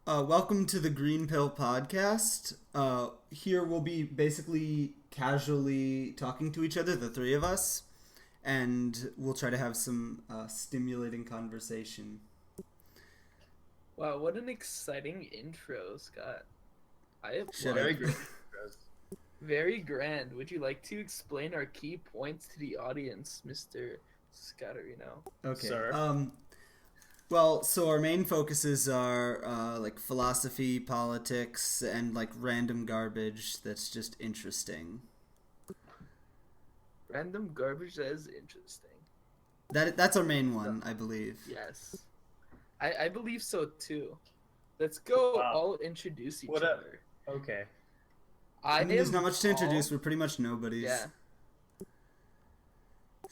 Welcome to the Green Pill Podcast. Here we'll be basically casually talking to each other, the three of us, and we'll try to have some stimulating conversation. Wow, what an exciting intro, Scott. I Shut applaud up. Very you. great. Very grand. Would you like to explain our key points to the audience, Mr. Scotterino? Okay. Sir. Well, so our main focuses are like philosophy, politics, and like random garbage that's just interesting. Random garbage that is interesting. That's our main one, I believe. Yes. I believe so too. Let's go Wow. all introduce each What a- other. Okay. I mean, there's am not much to introduce. Paul. We're pretty much nobodies. Yeah.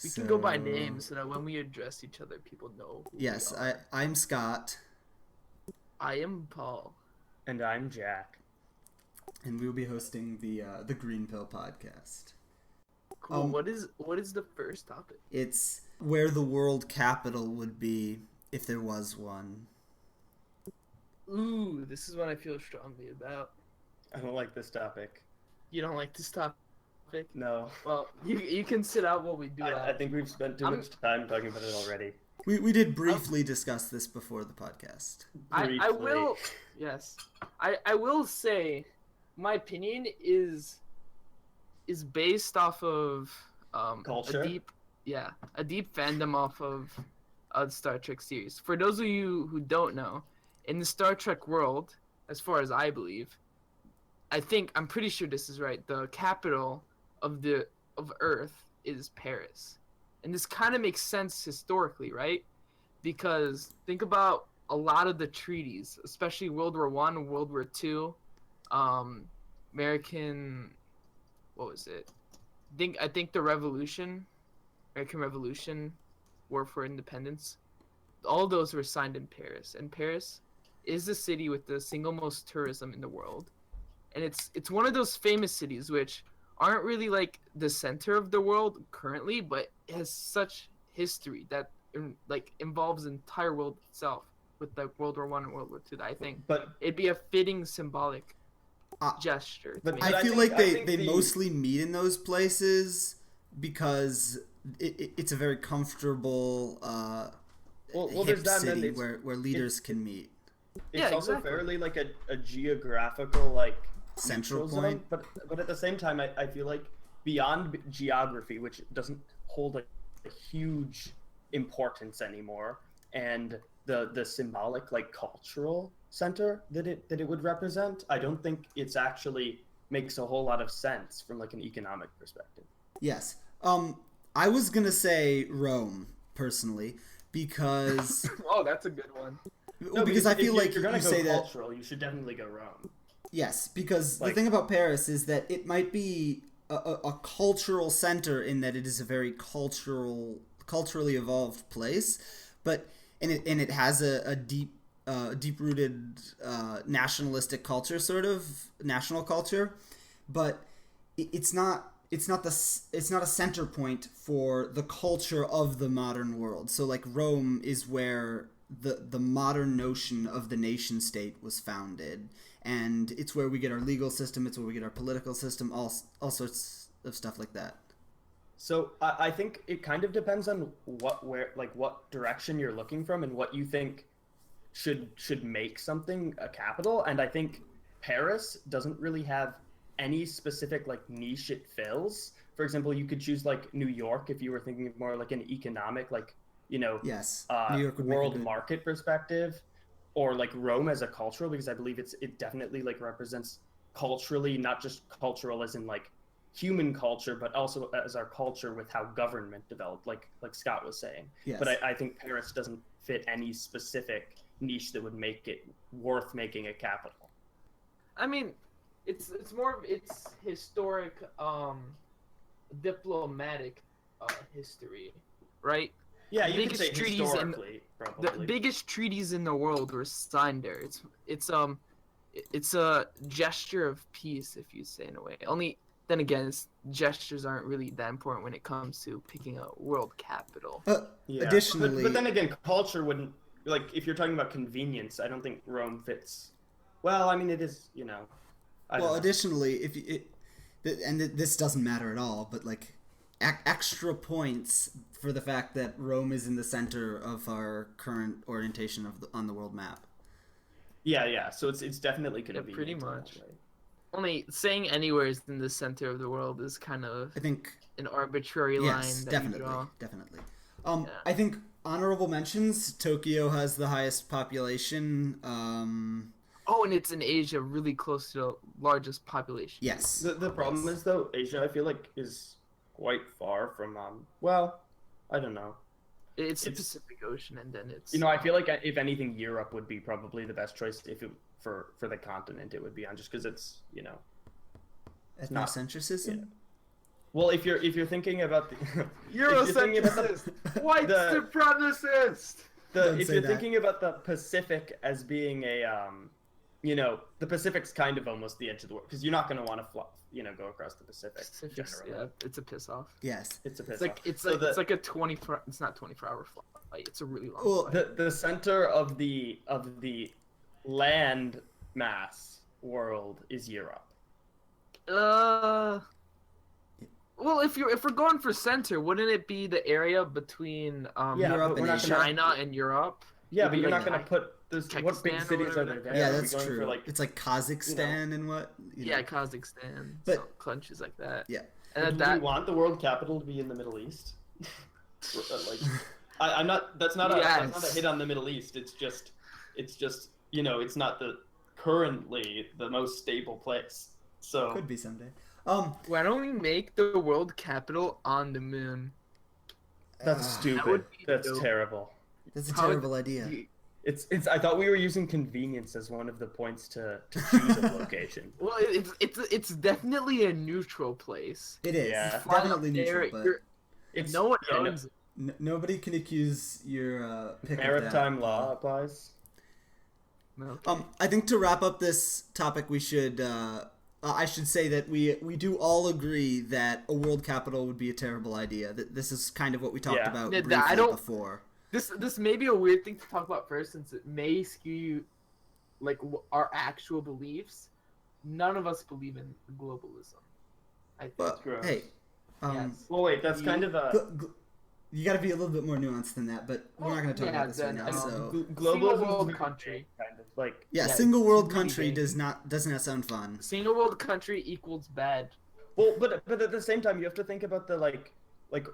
We can go by So- names so that when we address each other, people know who Yes, we are. I'm Scott, I am Paul. And I'm Jack. and we'll be hosting the Green Pill Podcast. Cool. Um, what is the first topic? It's where the world capital would be if there was one. Ooh, this is one I feel strongly about. I don't like this topic. You don't like this topic? No. Well, you can sit out while we do I that. think we've spent too I'm- much time talking about it already. We did briefly discuss this before the podcast. I Briefly. will. Yes, I will say, my opinion is based off of Culture? a deep fandom off of the Star Trek series. For those of you who don't know, in the Star Trek world, as far as I believe, I'm pretty sure this is right. The capital of Earth is Paris, and this kind of makes sense historically, right? Because think about a lot of the treaties, especially World War One, World War Two, American, what was it? I think the American Revolution, War for Independence, all those were signed in Paris, and Paris is the city with the single most tourism in the world, and it's one of those famous cities which aren't really like the center of the world currently, but it has such history that like involves the entire world itself with like World War One and World War Two. That I think But it'd be a fitting symbolic gesture. To but make. I feel think- like I think they the- mostly meet in those places because it's a very comfortable well, hip there's that. city And then where leaders can meet. it's Yeah, also exactly. fairly like a geographical like Central neutral point. zone. But at the same time, I feel like beyond geography, which doesn't hold a huge importance anymore, and the symbolic like cultural center that it would represent, I don't think it's actually makes a whole lot of sense from like an economic perspective. Yes. I was gonna say Rome personally because Oh, that's a good one. No, because I if feel like you're gonna you go say that. cultural, you should definitely go Rome. Yes, because the Like- thing about Paris is that it might be a cultural center in that it is a very culturally evolved place, but and it has a deep rooted nationalistic culture, sort of national culture, but it's not a center point for the culture of the modern world. So like Rome is where the modern notion of the nation state was founded, and it's where we get our legal system, it's where we get our political system, all sorts of stuff like that. So I think it kind of depends on what direction you're looking from and what you think should make something a capital. And I think Paris doesn't really have any specific like niche it fills. For example, you could choose like New York if you were thinking of more like an economic, like, you know, Yes, New York would world make a good... market perspective, or like Rome as a cultural, because I believe it definitely like represents culturally, not just cultural as in like human culture, but also as our culture with how government developed, like Scott was saying. Yes. But I think Paris doesn't fit any specific niche that would make it worth making a capital. I mean, it's more of its historic, diplomatic history, right? Yeah, The you could biggest say treaties in- historically, The probably. biggest treaties in the world were signed there. It's a gesture of peace, if you say in a way. Only then again, gestures aren't really that important when it comes to picking a world capital. Additionally, but then again, culture wouldn't, like, if you're talking about convenience, I don't think Rome fits Well, I mean, it is, I don't Well, know. additionally, if you, this doesn't matter at all, but like extra points for the fact that Rome is in the center of our current orientation on the world map. Yeah. So it's definitely Yeah, convenient. pretty in that much. way. Only saying anywhere is in the center of the world is kind of I think an arbitrary yes, line that definitely, you draw. definitely. Yeah. I think honorable mentions. Tokyo has the highest population. Oh, and it's in Asia, really close to the largest population. Yes. The problem is though, Asia, I feel like is quite far from well, I don't know. It's the It's- Pacific Ocean, and then it's I feel like if anything, Europe would be probably the best choice if it for the continent it would be on, just because it's not- Ethnocentrism. yeah. Well, if you're thinking about the Eurocentricist, white the- supremacist. Don't if say you're that. thinking about the Pacific as being a the Pacific's kind of almost the edge of the world, because you're not going to want to go across the Pacific generally. Yeah, it's a piss off. Yes. It's a piss It's like off. it's So like it's like a 24. It's not 24-hour flight. It's a really long Well, flight. the center of the land mass world is Europe. Well, if we're going for center, wouldn't it be the area between Yeah, Europe but we're and not Asia. gonna- China and Europe? Yeah, Would but be you're like not going to put this. What big Kyrgyzstan or cities are whatever. there? Yeah, Are we that's going true. For like, It's like Kazakhstan and what? Yeah, Kazakhstan, But- so countries like that. Yeah. And do we want the world capital to be in the Middle East? Like, I'm not. That's not Yes. a hit on the Middle East. It's just it's not currently the most stable place. So Could be someday. Why don't we make the world capital on the moon? that's Ah, stupid. That would be That's dope. terrible. That's a How- terrible idea. It's. I thought we were using convenience as one of the points to choose a location. Well, it's definitely a neutral place. It is. Yeah. It's definitely Fly up there, neutral, but you're- It's no one yeah, no- owns it. nobody can accuse your pick maritime of that. law applies. No. I think to wrap up this topic, we should. I should say that we do all agree that a world capital would be a terrible idea. That this is kind of what we talked Yeah. about Yeah, briefly I don't- before. This may be a weird thing to talk about first, since it may skew like our actual beliefs. None of us believe in globalism. I think. But gross. hey, Yes. Well, wait. That's kind of a. you got to be a little bit more nuanced than that. But we're not going to talk Yeah, about this right then, now. I know. So Globalism world country. kind of like yeah, Yeah, single it's world really country big. does not sound fun. Single world country equals bad. well, but at the same time, you have to think about the like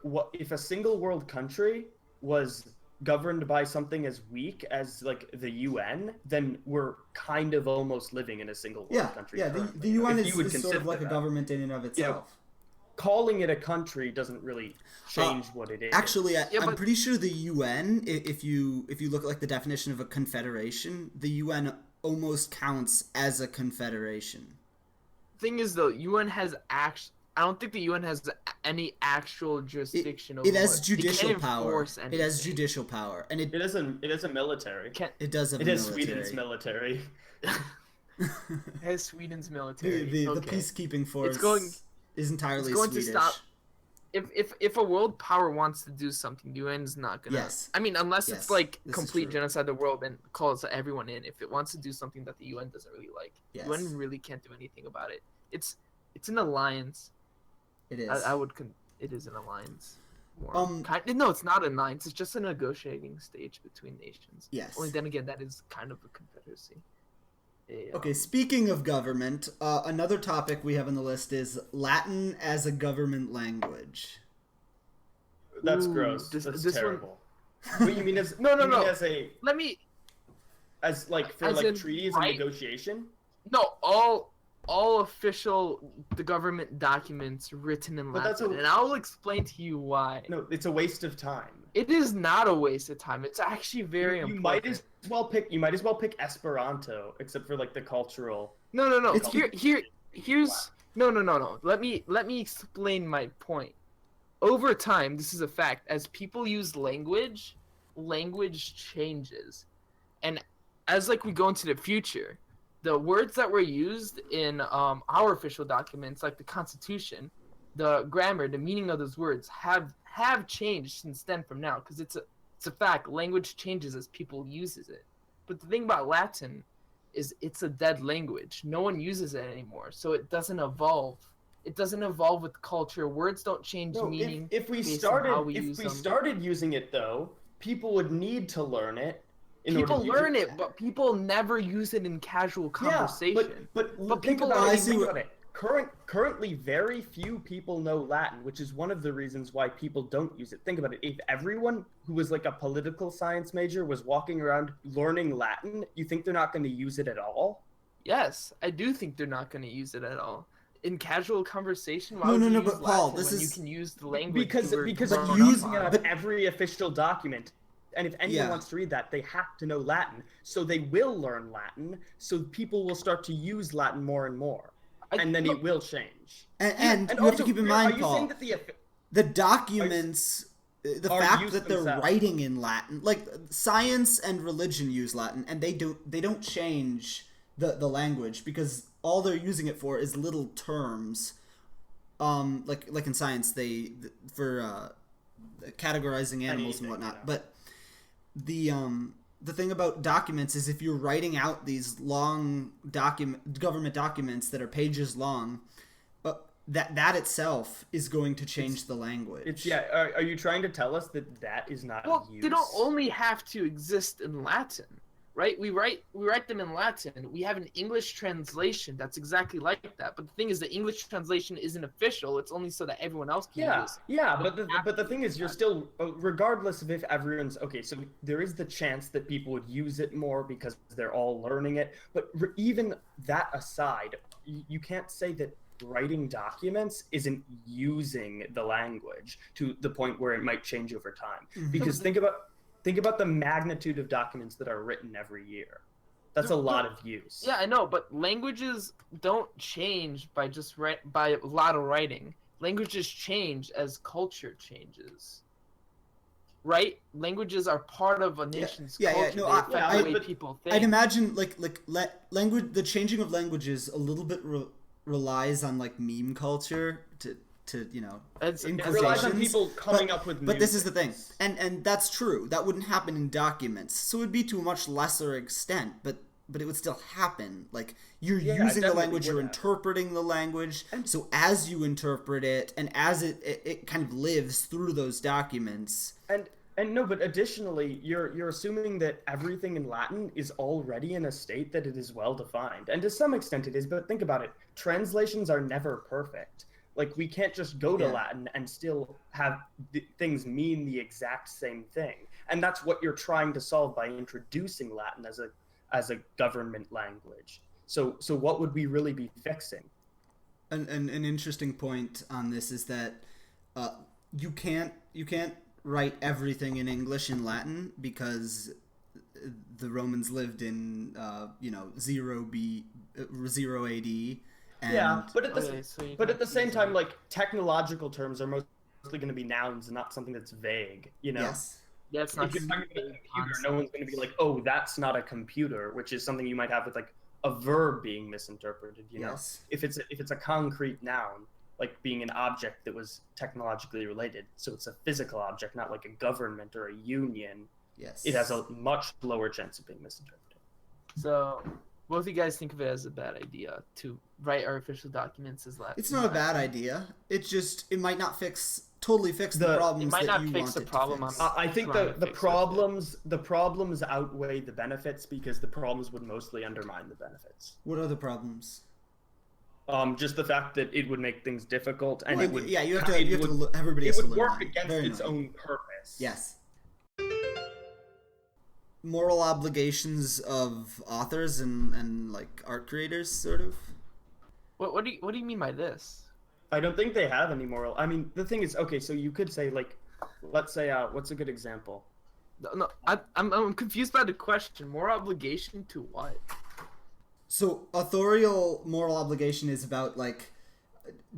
what if a single world country was governed by something as weak as like the UN, then we're kind of almost living in a single world Yeah, country. yeah. currently. The UN If you would is sort of consider like a that. government in and of itself. Calling it a country doesn't really change what it is. Actually, Yeah, I'm but- pretty sure the UN, if you look at like the definition of a confederation, the UN almost counts as a confederation. Thing is, though, UN has I don't think the UN has any actual jurisdiction over It has it. judicial They can't power. enforce It has anything. judicial power, and it is a military. it does have It a is military. Sweden's military. It has Sweden's military. the Okay. peacekeeping force going- is entirely it's going Swedish. to stop. If a world power wants to do something, the UN's not gonna. Yes. I mean, unless Yes, it's like this is complete true. genocide of the world and calls everyone in. If it wants to do something that the UN doesn't really like, Yes. the UN really can't do anything about it. It's an alliance. It is. I would. It is an alliance. More. Um, No, it's not an alliance. It's just a negotiating stage between nations. Yes. Only then again, that is kind of a confederacy. Yeah. Okay, speaking of government, another topic we have on the list is Latin as a government language. That's Ooh, gross. this That's one- terrible. What you mean as No, you mean no. as a Let me. as like for As like in, treaties right? and negotiation? No, all official the government documents written in But that's Latin, a- and I'll explain to you why. No, it's a waste of time. It is not a waste of time. It's actually very you important. might as well pick Esperanto, except for like the cultural. No. It's- Here's no. Let me explain my point. Over time, this is a fact. As people use language changes, and as like we go into the future, the words that were used in our official documents, like the Constitution, the grammar, the meaning of those words have changed since then. From now, because it's a fact. Language changes as people uses it. But the thing about Latin is it's a dead language. No one uses it anymore, so it doesn't evolve. It doesn't evolve with culture. Words don't change No, meaning. if we based on how we started use them. started using it though, people would need to learn it. People learn it, but people never use it in casual conversation. Yeah, but think people about already it. Think about it. Currently, very few people know Latin, which is one of the reasons why people don't use it. Think about it. If everyone who was like a political science major was walking around learning Latin, you think they're not going to use it at all? Yes, I do think they're not going to use it at all. In casual conversation, why No, would no, you no, use but Paul, Latin this when is- you can use the language Because you were you're growing using up it on. on every official document. And if anyone Yeah. wants to read that, they have to know Latin. So they will learn Latin. So people will start to use Latin more and more. And then it will change. And you have also, to keep in are mind, you Paul, saying that the documents, the are fact used that they're themselves. writing in Latin, like science and religion use Latin, and they don't change the language because all they're using it for is little terms. Like in science, for categorizing animals and Anything, whatnot. yeah. But the thing about documents is if you're writing out these long government documents that are pages long, that itself is going to change the language. Are you trying to tell us that is not Well, used? they don't only have to exist in Latin, right? We write them in Latin. We have an English translation that's exactly like that. But the thing is, the English translation isn't official. It's only so that everyone else can use it. Yeah, but the thing is, you're still, regardless of if everyone's okay. So there is the chance that people would use it more because they're all learning it. But even that aside, you can't say that writing documents isn't using the language to the point where it might change over time. Because think about the magnitude of documents that are written every year. That's a lot of use. Yeah, I know, but languages don't change by by a lot of writing. Languages change as culture changes. Right? Languages are part of a nation's culture. No, they affect the way but people think. I'd imagine language. The changing of languages a little bit relies on like meme culture to It's- in it It relies on quotations. people coming up with new But this is the thing, things. and that's true. That wouldn't happen in documents, so it would be to a much lesser extent. But it would still happen. Like you're using the definitely language, you're would happen. interpreting the language. So as you interpret it, and as it kind of lives through those documents. And no, but additionally, you're assuming that everything in Latin is already in a state that it is well defined, and to some extent it is. But think about it: translations are never perfect. Like we can't just go to Latin and still have things mean the exact same thing, and that's what you're trying to solve by introducing Latin as a government language. So what would we really be fixing? An interesting point on this is that you can't write everything in English in Latin because the Romans lived in 0 AD. And But at the same time, like technological terms are mostly going to be nouns and not something that's vague. Yes. Yeah, it's not If you're talking about a computer, no one's going to be like, "Oh, that's not a computer," which is something you might have with like a verb being misinterpreted. Yes. If it's a concrete noun, like being an object that was technologically related, so it's a physical object, not like a government or a union. Yes. It has a much lower chance of being misinterpreted. So, both of you guys think of it as a bad idea to write our official documents as Latin. It's not a bad idea. It's just it might not totally fix the problems It might that not you fix want the it to problem fix. I think Trying to the fix problems outweigh the benefits because the problems would mostly undermine the benefits. What are the problems? Just the fact that it would make things difficult, and Well, it would. yeah, everybody It has to would learn work Latin. against Very its annoying. own purpose. Yes. Moral obligations of authors and like art creators, sort of. What do you mean by this? I don't think they have any moral. I mean, the thing is, okay, so you could say like, let's say, what's a good example? No, I'm confused by the question. More obligation to what? So authorial moral obligation is about like,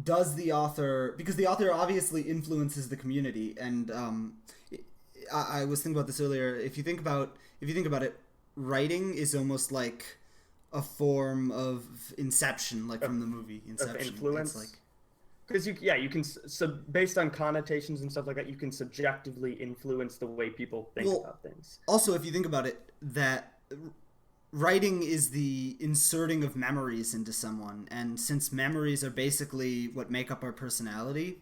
does the author, because the author obviously influences the community, and I was thinking about this earlier. If you think about it, writing is almost like a form of inception, like from the movie Inception. Of influence. It's like, because you can based on connotations and stuff like that, you can subjectively influence the way people think about things. Also, if you think about it, that writing is the inserting of memories into someone, and since memories are basically what make up our personality,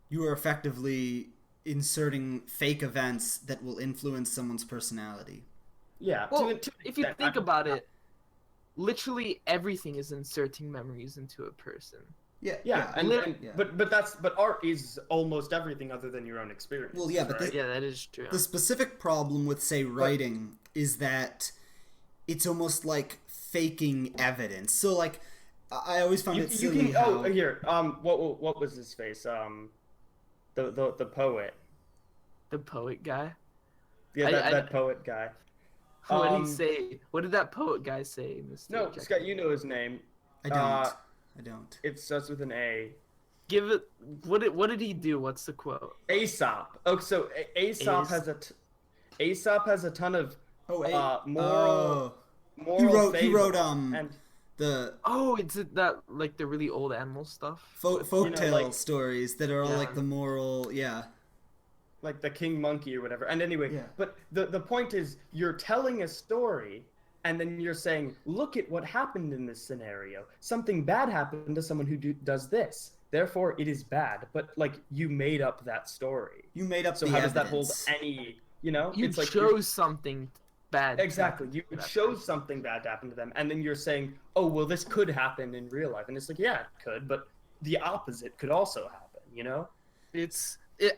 you are effectively inserting fake events that will influence someone's personality. Yeah. Well, to an if you extent, think about it, literally everything is inserting memories into a person. Yeah, and yeah. but art is almost everything other than your own experience. Well, yeah, but right? Yeah, that is true. the specific problem with, say, writing is that it's almost like faking evidence. So, like, I always found it you silly can how... here what was his face the poet, The poet guy. yeah, I- that poet guy. What did he say? What did that poet guy say, Mr. No, Jack? Scott, you know his name. I don't. It starts with an A. Give it. What did he do? What's the quote? Aesop. Oh, so Aesop has a ton of moral He wrote and the Oh, it's that like the really old animal stuff. folktale like- stories that are all Yeah. like the moral, like the king monkey or whatever. And anyway, Yeah. but the point is you're telling a story and then you're saying, look at what happened in this scenario. Something bad happened to someone who does this. Therefore, it is bad. But like you made up that story. You made up So the how evidence. does that hold any? You You it's like you're- chose something bad. Exactly. You to that chose person. something bad to happen to them, and then you're saying, "Oh, well, this could happen in real life," and it's like, yeah, it could, but the opposite could also happen.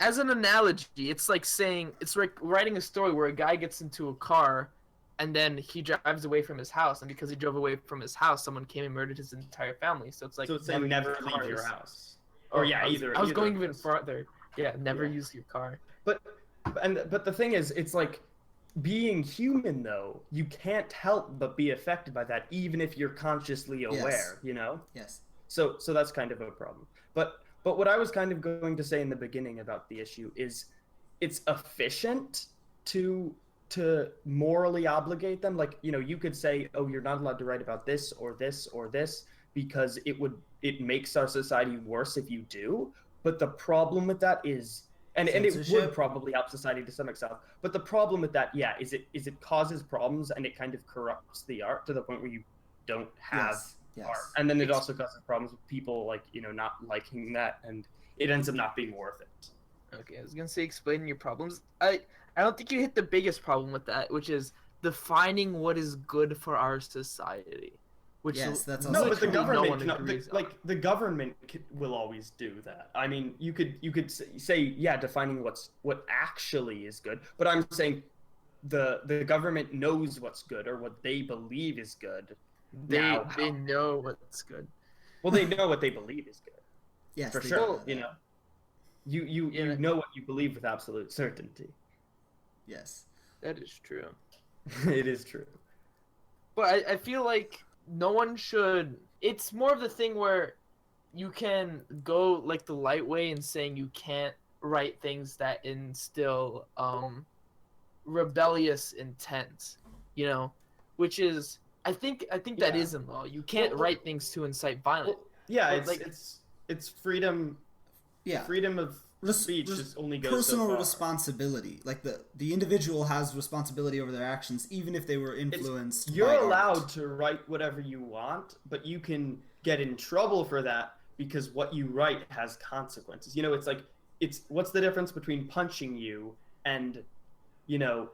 As an analogy, it's like saying it's like writing a story where a guy gets into a car, and then he drives away from his house, and because he drove away from his house, someone came and murdered his entire family. So it's like So it's saying never use leave your cars. house. Or yeah, I was, either. I was either going of even those. farther. Yeah, never Yeah. use your car. But the thing is, it's like being human though. You can't help but be affected by that, even if you're consciously aware. Yes. So that's kind of a problem. But what I was kind of going to say in the beginning about the issue is it's efficient to morally obligate them. Like, you could say, oh, you're not allowed to write about this or this or this because it makes our society worse if you do. But the problem with that is and it Censorship? would probably help society to some extent. But the problem with that, is it causes problems and it kind of corrupts the art to the point where you don't have Yes. art. And then it also causes problems with people not liking that, and it ends up not being worth it. Okay, I was gonna say explaining your problems. I don't think you hit the biggest problem with that, which is defining what is good for our society. Which Yes, that's No, also but the true. government, agrees on. the government will always do that. I mean, you could say, defining what actually is good, but I'm saying the government knows what's good or what they believe is good. They Now, know what's good. well, they know what they believe is good Yes, for they sure. do that. You know what you believe with absolute certainty. Yes. That is true. It is true. But I feel like no one should. It's more of the thing where you can go like the light way in saying you can't write things that instill rebellious intent, which is I think that Yeah. is in law. You can't Well, write things to incite violence. Well, yeah, But, it's freedom. Yeah. Freedom of speech just only goes personal so far. responsibility. Like the individual has responsibility over their actions, even if they were influenced. You're by allowed art. to write whatever you want, but you can get in trouble for that because what you write has consequences. It's what's the difference between punching you and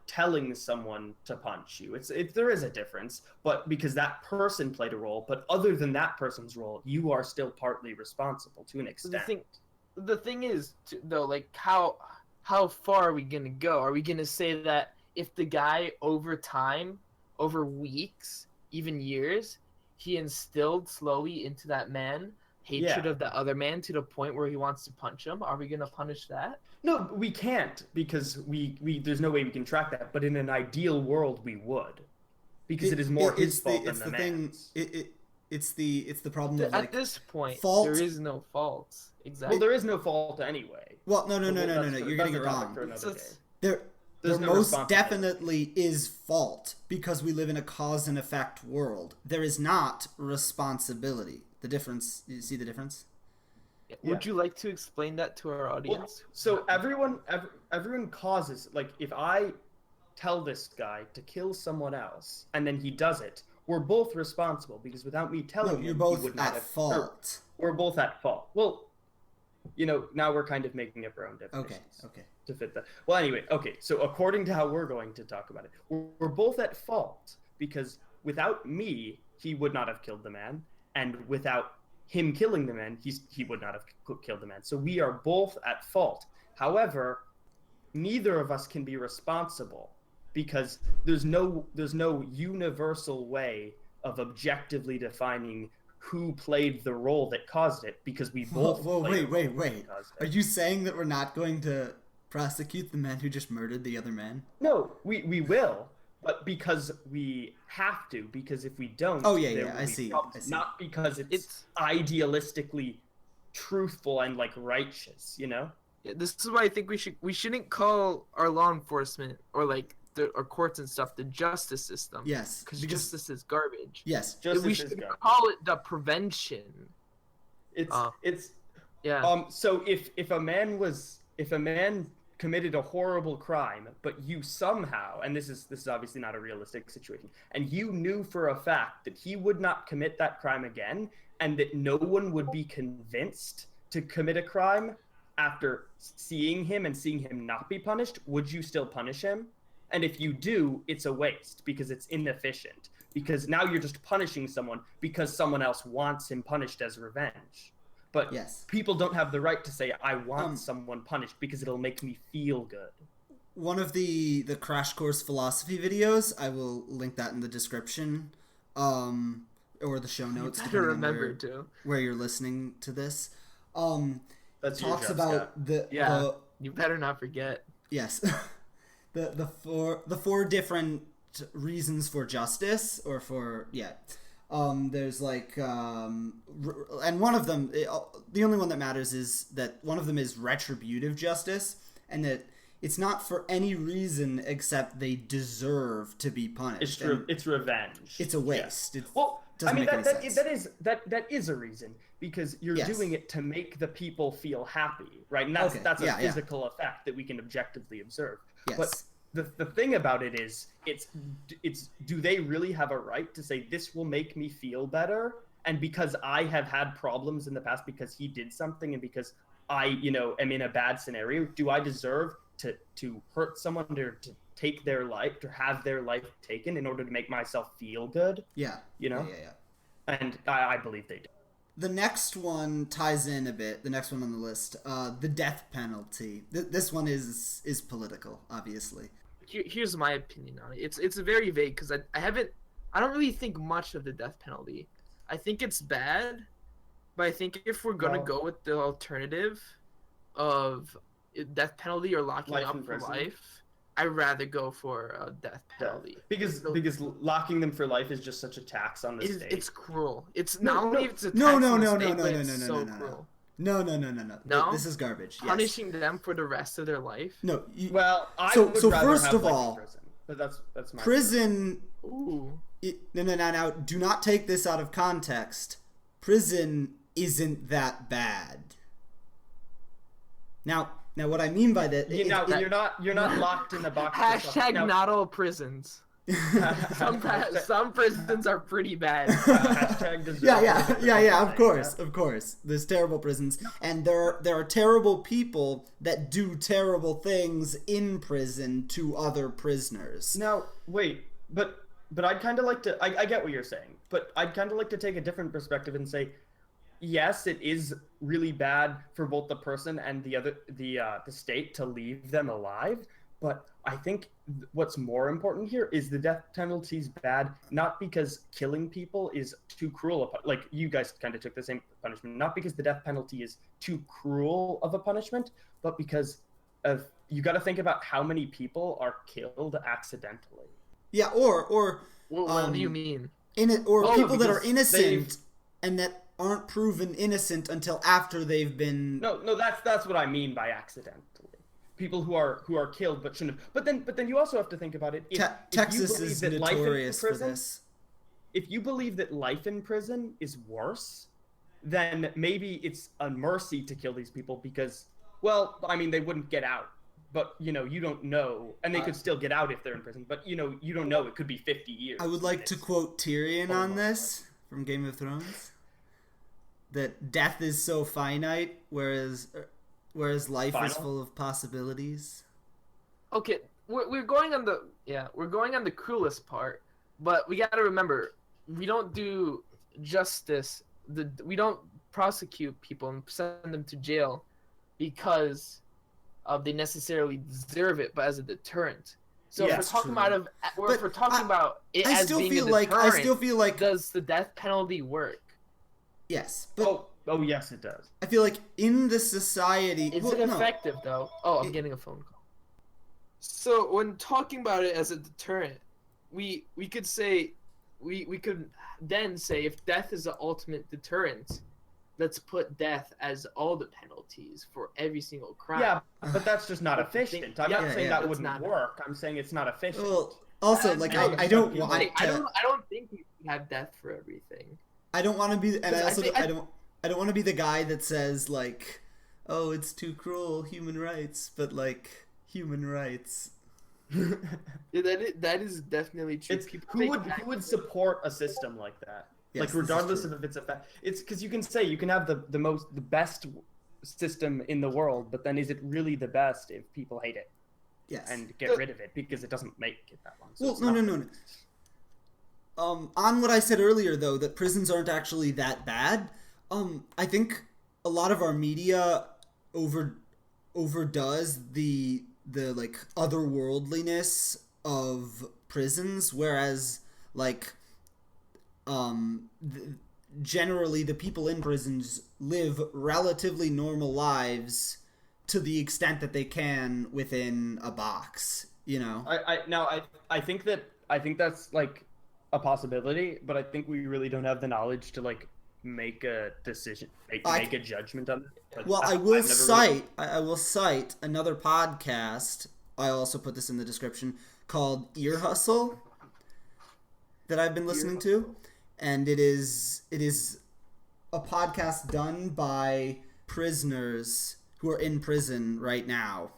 telling someone to punch you? There is a difference, but because that person played a role, but other than that person's role, you are still partly responsible to an extent. The thing is, though, like how far are we gonna go? Are we gonna say that if the guy over time, over weeks, even years, he instilled slowly into that man hatred of the other man to the point where he wants to punch him? Are we gonna punish that? No, we can't because we there's no way we can track that. But in an ideal world, we would, because it is more his fault than the man's. It's the problem of At this point, fault. there is no fault. Exactly. Well, there is no fault anyway. Well, no. But You're getting it that's a topic for wrong. another day. There There's no most responsibility. definitely is fault because we live in a cause and effect world. There is not responsibility. The difference. You see the difference? Would you like to explain that to our Well, audience? so everyone causes, like, if I tell this guy to kill someone else, and then he does it, we're both responsible, because without me telling him, you're he both would not at have, fault. we're both at fault. Well, now we're kind of making up our own definitions. Okay. To fit that. Well, anyway, okay. So according to how we're going to talk about it, we're both at fault because without me, he would not have killed the man, and without him killing the man, he would not have killed the man. So we are both at fault. However, neither of us can be responsible because there's no universal way of objectively defining who played the role that caused it, because we both wait. Are you saying that we're not going to prosecute the man who just murdered the other man? No, we will, but because we have to, because if we don't, I see. Not because it's idealistically truthful and like righteous, Yeah, this is why I think we shouldn't call our law enforcement or like our courts and stuff the justice system. Yes, because justice is garbage. Yes, we should call it the prevention. So if a man committed a horrible crime, but you somehow, and this is obviously not a realistic situation, and you knew for a fact that he would not commit that crime again, and that no one would be convinced to commit a crime after seeing him and seeing him not be punished, would you still punish him? And if you do, it's a waste because it's inefficient. Because now you're just punishing someone because someone else wants him punished as revenge. But people don't have the right to say, I want someone punished because it'll make me feel good. One of the Crash Course Philosophy videos, I will link that in the description, or the show notes. You better remember where you're listening to this. That's talks about you better not forget. Yes. the four different reasons for justice, or for there's like and one of them, the only one that matters is that one of them is retributive justice, and that it's not for any reason except they deserve to be punished. It's revenge. It's a waste. That is a reason, because you're doing it to make the people feel happy, right? And that's a physical effect that we can objectively observe. Yes. But the thing about it is, it's do they really have a right to say this will make me feel better? And because I have had problems in the past because he did something, and because I am in a bad scenario, do I deserve to hurt someone, to take their life, to have their life taken in order to make myself feel good? Yeah. And I believe they do. The next one ties in a bit. The next one on the list, the death penalty. This one is political, obviously. Here's my opinion on it. It's very vague because I don't really think much of the death penalty. I think it's bad, but I think if we're gonna go with the alternative of death penalty or locking up for life, I'd rather go for a death penalty. Because locking them for life is just such a tax on the state. It's cruel. It's not only it's a tax on the state, but it's so cruel. No. This is garbage. Punishing them for the rest of their life. No. I would rather first have of life all, in prison, but that's my prison. Ooh. No. Do not take this out of context. Prison isn't that bad. Now, what I mean by that, you're not locked in a box. Hashtag not all prisons. Some prisons are pretty bad. Of course. There's terrible prisons, and there are terrible people that do terrible things in prison to other prisoners. Now, wait, but I'd kind of like to. I get what you're saying, but I'd kind of like to take a different perspective and say, yes, it is really bad for both the person and the state to leave them alive. But I think what's more important here is the death penalty is bad, not because killing people is too cruel. Like you guys kind of took the same punishment, not because the death penalty is too cruel of a punishment, but because you got to think about how many people are killed accidentally. Yeah, or what do you mean? People that are innocent and that aren't proven innocent until after they've been. No, that's what I mean by accidentally. People who are killed but shouldn't have. But then you also have to think about it. Texas is notorious for this. If you believe that life in prison is worse, then maybe it's a mercy to kill these people because, well, I mean, they wouldn't get out. but you don't know, and they could still get out if they're in prison. But you don't know. It could be 50 years. I would like to quote Tyrion on this from Game of Thrones: that death is so finite, whereas life is full of possibilities. Okay, we're going on the cruelest part, but we got to remember, we don't do justice. We don't prosecute people and send them to jail because they necessarily deserve it, but as a deterrent. So if we're talking about it as being a deterrent, I still feel like does the death penalty work? Yes, but oh yes, it does. I feel like in the society, is it effective though? Oh, I'm getting a phone call. So when talking about it as a deterrent, we could say we could then say, if death is the ultimate deterrent, let's put death as all the penalties for every single crime. Yeah, but that's just not efficient. I'm not saying that wouldn't work. I'm saying it's not efficient. Well, also, like, I don't want to... I don't think we can have death for everything. I don't want to be... And I don't want to be the guy that says, like, oh, it's too cruel, human rights, but, like, human rights... Yeah, that is definitely true. Who would support a system like that? Yes, like, regardless of if it's it's because you can say you can have the best system in the world, but then is it really the best if people hate it? Yes. And get rid of it because it doesn't make it that long. So well, no. On what I said earlier, though, that prisons aren't actually that bad. I think a lot of our media overdoes the like otherworldliness of prisons, whereas like generally the people in prisons live relatively normal lives to the extent that they can within a box, I think that's like a possibility, but I think we really don't have the knowledge to like make a decision, make a judgment on it. Well, I will cite another podcast. I also put this in the description, called Ear Hustle, that I've been listening to, and it is a podcast done by prisoners who are in prison right now.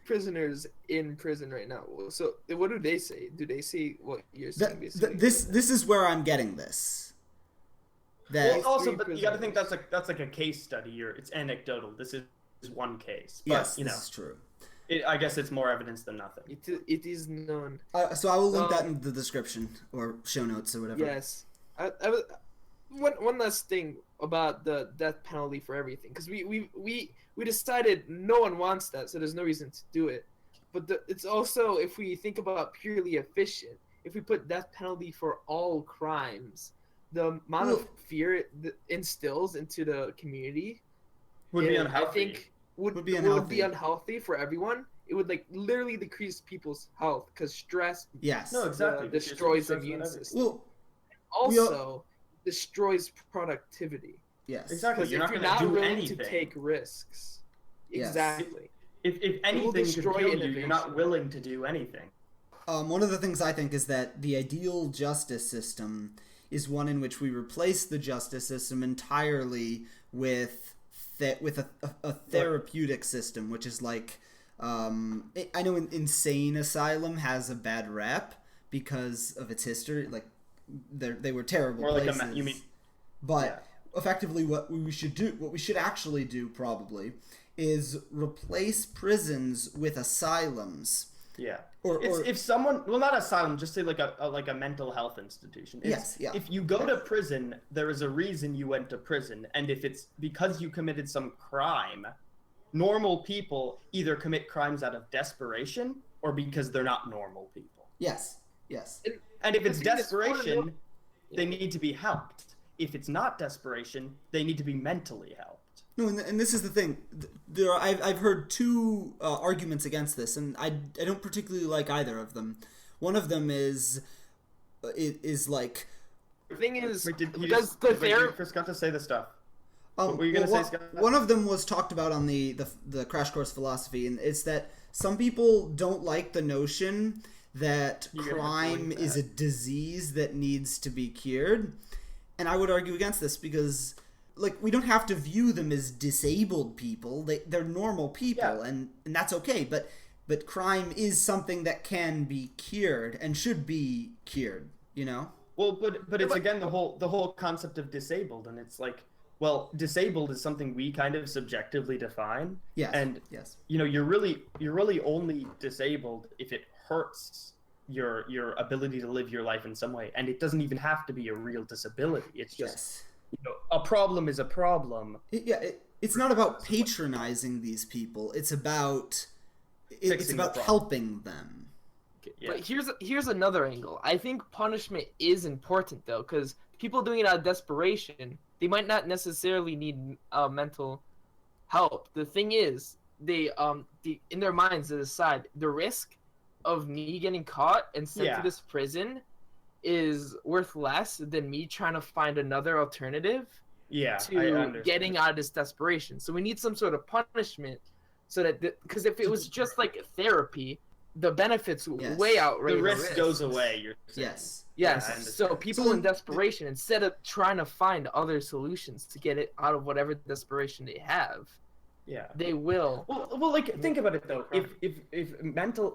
Prisoners in prison right now. So what do they say? Do they say what you're saying? This is where I'm getting this. Well, also, but you got to think that's like a case study. It's anecdotal. This is one case. But, yes, this is true. I guess it's more evidence than nothing. It is known. So I will link that in the description or show notes or whatever. Yes. One last thing about the death penalty for everything, because we decided no one wants that, so there's no reason to do it. But it's also, if we think about purely efficient, if we put death penalty for all crimes, the amount of fear it instills into the community would be unhealthy. I think would be unhealthy for everyone. It would like literally decrease people's health because stress destroys the immune system. Well, also destroys productivity. Yes, exactly. You're not willing to take risks. Yes. Exactly. If anything can kill you, you're not willing to do anything. One of the things I think is that the ideal justice system is one in which we replace the justice system entirely with a therapeutic system, which is like, I know insane asylum has a bad rep because of its history. Like, they were terrible places. Effectively, what we should actually do probably is replace prisons with asylums. Yeah. Or if someone, well, not asylum, just say like a mental health institution. If you go to prison, there is a reason you went to prison, and if it's because you committed some crime, normal people either commit crimes out of desperation or because they're not normal people. Yes. And if it's desperation, they need to be helped. If it's not desperation, they need to be mentally helped. No, and this is the thing. I've heard two arguments against this, and I don't particularly like either of them. One of them is like... The thing is, you first got to say the stuff. What were you going to say, Scott? One of them was talked about on the Crash Course Philosophy, and it's that some people don't like the notion that crime is a disease that needs to be cured. And I would argue against this because... like we don't have to view them as disabled people. They're normal people, Yeah. and that's okay. But crime is something that can be cured and should be cured. You know. Well, but it's again the whole concept of disabled, and it's like, well, disabled is something we kind of subjectively define. Yes. And yes. you're really only disabled if it hurts your ability to live your life in some way, and it doesn't even have to be a real disability. It's just Yes. a problem is a problem. It's not about patronizing these people. It's about Fixing the problem. helping them. Yeah. But here's another angle. I think punishment is important though, because people doing it out of desperation, they might not necessarily need mental help. The thing is, they in their minds they decide the risk of me getting caught and sent to this prison is worth less than me trying to find another alternative to getting out of this desperation. So we need some sort of punishment so that because if it was just like therapy, the benefits way outweigh the risk risks. goes away. You're saying. Yes. Yes. So people in desperation, instead of trying to find other solutions to get it out of whatever desperation they have, they will. Well, like think about it though. If a mental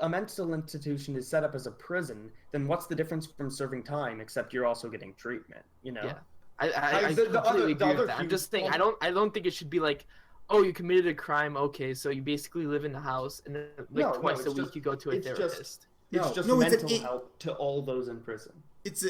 institution is set up as a prison, then what's the difference from serving time except you're also getting treatment? You know. Yeah. I completely agree with that. I'm just saying I don't think it should be like, oh, you committed a crime, okay, so you basically live in the house, and then twice a week you go to a therapist. It's just mental help to all those in prison. It's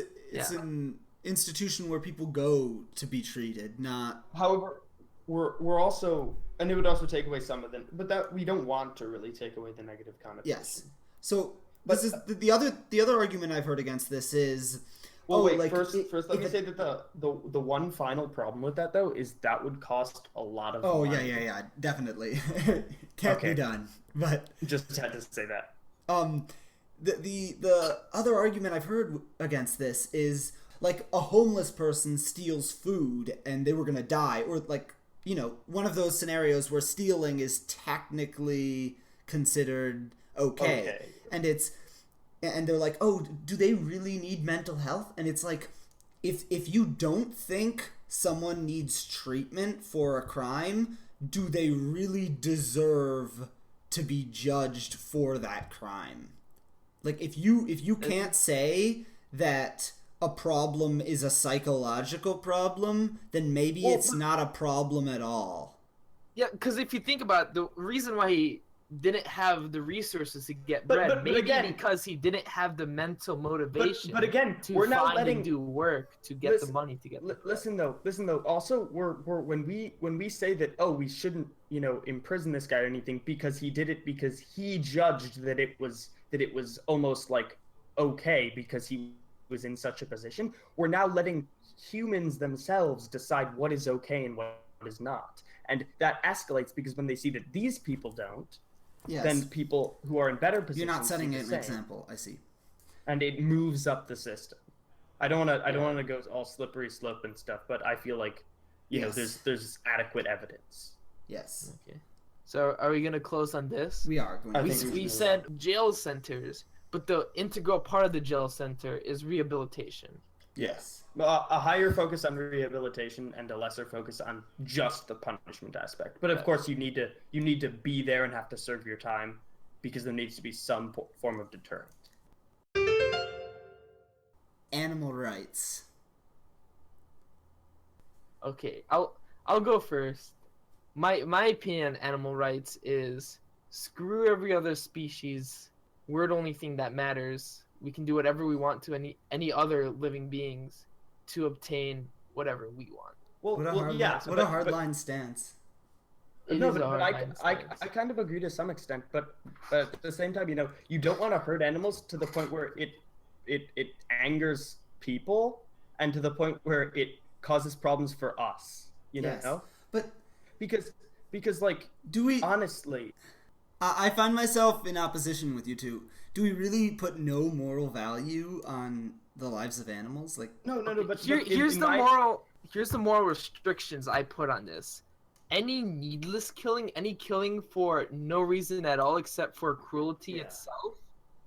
an institution where people go to be treated, not. However, we're also, and it would also take away some of them, but that we don't want to really take away the negative connotation. Yes. So this is the other argument I've heard against this is. Well, first, let me say that the one final problem with that though is that would cost a lot of money. Yeah, definitely. Can't be done. But just had to say that. The other argument I've heard against this is like a homeless person steals food and they were gonna die, or like one of those scenarios where stealing is technically considered okay. And they're like, oh, do they really need mental health? And it's like, if you don't think someone needs treatment for a crime, do they really deserve to be judged for that crime? Like, if you can't say that a problem is a psychological problem, then maybe it's not a problem at all. Yeah, because if you think about it, the reason why he didn't have the resources to get bread, because he didn't have the mental motivation. But again, to we're not find and do work to get the money to get. Listen though. Also, we're when we say that we shouldn't imprison this guy or anything because he did it because he judged that it was almost like okay because he was in such a position. We're now letting humans themselves decide what is okay and what is not, and that escalates because when they see that these people don't. Yes. Then people who are in better positions. You're not setting an example. I see. And it moves up the system. I don't want to go all slippery slope and stuff, but I feel like there's adequate evidence. Yes. Okay. So are we gonna close on this? We are. We said jail centers, but the integral part of the jail center is rehabilitation. Yes. A higher focus on rehabilitation and a lesser focus on just the punishment aspect. But of course, you need to be there and have to serve your time because there needs to be some form of deterrent. Animal rights. Okay, I'll go first. My opinion on animal rights is screw every other species. We're the only thing that matters. We can do whatever we want to any other living beings to obtain whatever we want. What a hardline stance. I kind of agree to some extent, but at the same time, you don't want to hurt animals to the point where it angers people and to the point where it causes problems for us. You know? But because like, do we honestly? I find myself in opposition with you two. Do we really put no moral value on the lives of animals? Like no. But here's the moral restrictions I put on this. Any needless killing, any killing for no reason at all except for cruelty itself,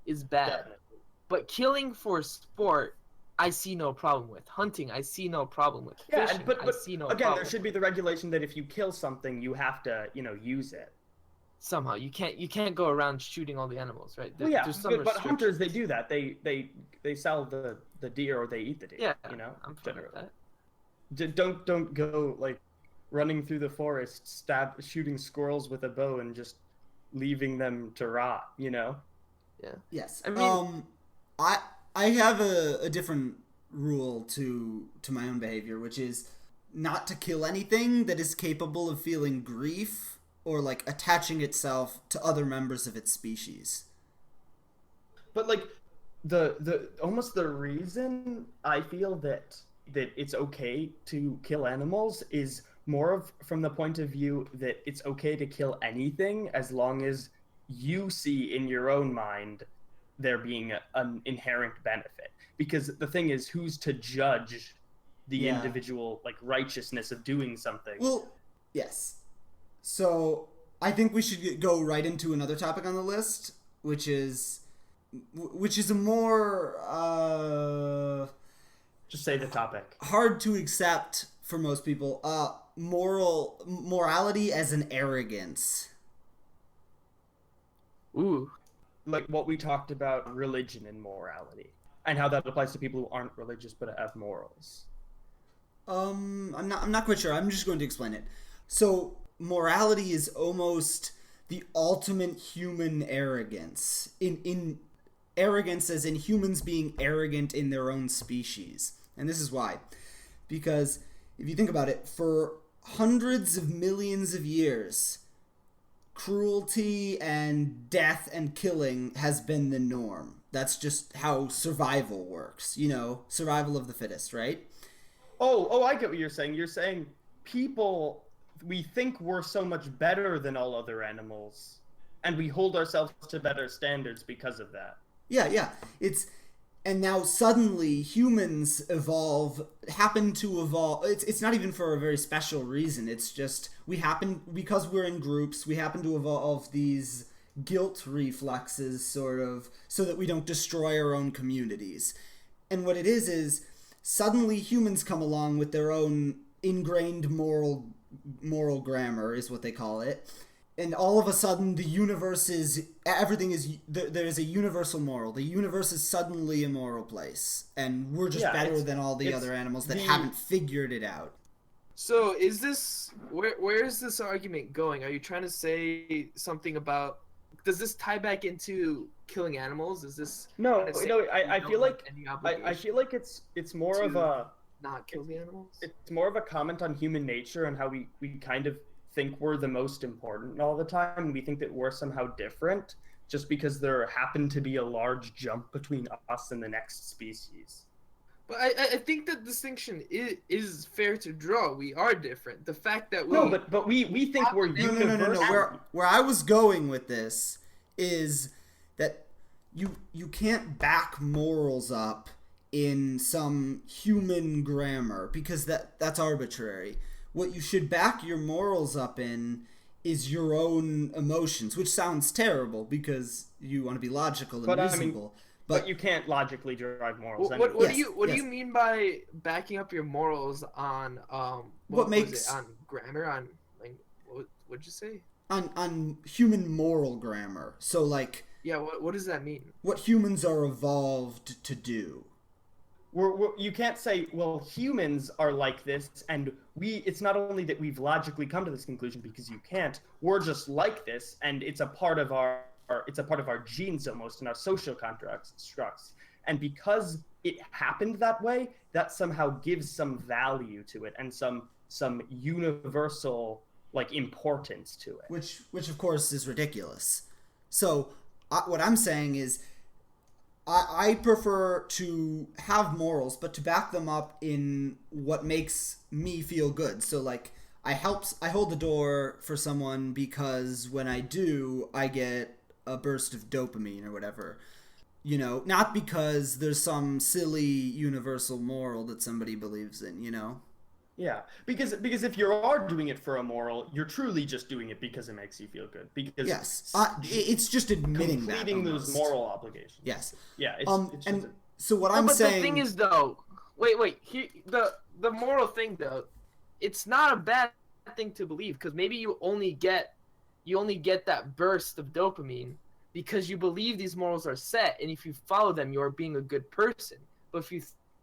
is bad. Definitely. But killing for sport I see no problem with. Hunting, I see no problem with. Yeah, Fishing, but I see no again, problem there should be the regulation that if you kill something, you have to, use it. somehow. You can't go around shooting all the animals, right? Well, yeah, There's some but hunters, they restrictions. do that. They sell the deer or they eat the deer. Yeah, I'm fine Generally. with that. Don't go like running through the forest, shooting squirrels with a bow and just leaving them to rot. Yeah. Yes. I mean, I have a different rule to my own behavior, which is not to kill anything that is capable of feeling grief or like attaching itself to other members of its species. But like the almost the reason I feel that it's okay to kill animals is more of from the point of view that it's okay to kill anything as long as you see in your own mind there being an inherent benefit. Because the thing is, who's to judge the individual like righteousness of doing something? Well, yes. So I think we should go right into another topic on the list, which is a more Just say the topic. hard to accept for most people. Morality as an arrogance. ooh, Like what we talked about, religion and morality, and how that applies to people who aren't religious but have morals. I'm not quite sure. I'm just going to explain it. So morality is almost the ultimate human arrogance. In arrogance as in humans being arrogant in their own species. And this is why. Because if you think about it, for hundreds of millions of years, cruelty and death and killing has been the norm. That's just how survival works. Survival of the fittest, right? Oh, I get what you're saying. You're saying people, we think we're so much better than all other animals, and we hold ourselves to better standards because of that. Yeah. And now suddenly humans happen to evolve. It's not even for a very special reason. It's just because we're in groups, we happen to evolve these guilt reflexes sort of so that we don't destroy our own communities. And what it is suddenly humans come along with their own ingrained moral grammar is what they call it. And all of a sudden, there is a universal moral. The universe is suddenly a moral place. And we're just better than all the other animals that haven't figured it out. So is this where is this argument going? Are you trying to say something about? Does this tie back into killing animals? Is this No. I feel like I feel like it's more of a not kill the animals. It's more of a comment on human nature and how we kind of think we're the most important all the time, and we think that we're somehow different just because there happened to be a large jump between us and the next species. But I think that distinction is fair to draw. We are different. The fact that we think we're universal. No. Where I was going with this is that you can't back morals up in some human grammar because that's arbitrary. What you should back your morals up in is your own emotions, which sounds terrible because you want to be logical and reasonable. But you can't logically derive morals. What do you mean by backing up your morals on on grammar, on like what'd you say? On human moral grammar. So like what does that mean? What humans are evolved to do. You can't say, well, humans are like this, and it's not only that we've logically come to this conclusion because you can't. We're just like this, and it's a part of our genes almost in our social constructs. And because it happened that way, that somehow gives some value to it and some universal like importance to it. Which of course is ridiculous. So what I'm saying is I prefer to have morals, but to back them up in what makes me feel good. So like I hold the door for someone because when I do, I get a burst of dopamine or whatever. Not because there's some silly universal moral that somebody believes in, Yeah, because if you are doing it for a moral, you're truly just doing it because it makes you feel good. Because it's just admitting completing that those moral obligations. Yes. Yeah. So what No, I'm but saying... the thing is, though, wait. Here, the moral thing, though, it's not a bad thing to believe, because maybe you only get that burst of dopamine because you believe these morals are set, and if you follow them, you are being a good person. But if you